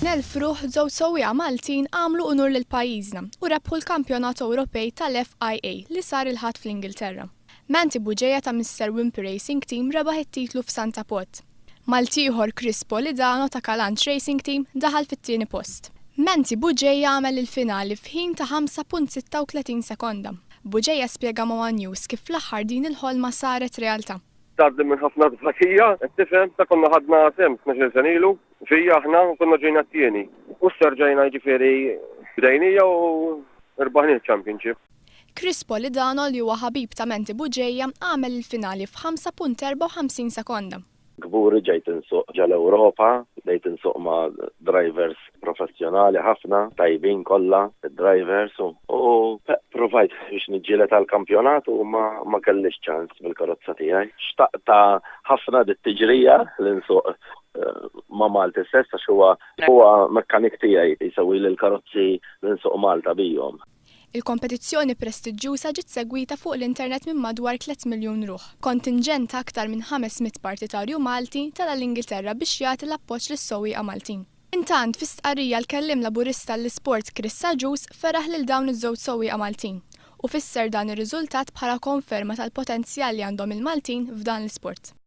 F'2,000 ruħ żewġ sewwieqa Maltin għamlu unur lil pajjiżna u rebħu l-Kampjonat Ewropej tal-FIA li sar il-ħadd fl-Ingilterra. Malti Buġejja ta' mis-sewwieqa Racing Team rebaħ it-titlu f'Santa Pot. Malti ieħor Lidano ta' Kalanċ Racing Team daħal fit-tieni post. Malti Buġejja għamel il-finali f'ħin ta' 5.36 sekonda. Buġejja spjega ma' News kif fl-aħħar din il-ħolma saret realtà. Tgħaddi minn ħafna tfakija, tifhem, ta' konna ħadna sem 12 sen ilu, fija aħna konna ġejna t-tieni. U s-serġajna ġifieri bdejnija u rbaħni l-Championship. Lidano li huwa ħabib ta' Malti Buġejja għamel il-finali f'5.54 sekonda. Gburi ġejt insuq ġal-Ewropa, ġejt insuq ma' drivers professjonali ħafna, tajbin kollha id-drivers u provajt biex niġġieled tal-kampjonat u ma kellix ċans bil-karozza tiegħi. Xtaqta ħafna dit-tiġrija li nsuq ma' Malti stess għax huwa mekkanik tiegħi jsewwi l-karozzi li nsuq Malta bihom. Il-kompetizzjoni prestiġjuża ġiet segwita fuq l-internet minn madwar 3 miljun ruħ. Kontinġent aktar minn 500 partitarju Malti tal-Ingilterra biex jagħti l-appoġġ lis-sewwieqa Maltin. Intant fi stqarrija l-kellim laburista l-isport ferraħ lil dawn iż-żewġ sewwieqa Maltin u fisser dan ir-riżultat bħala konferma tal-potenzjal li għandhom il-Maltin f'dan l-isport.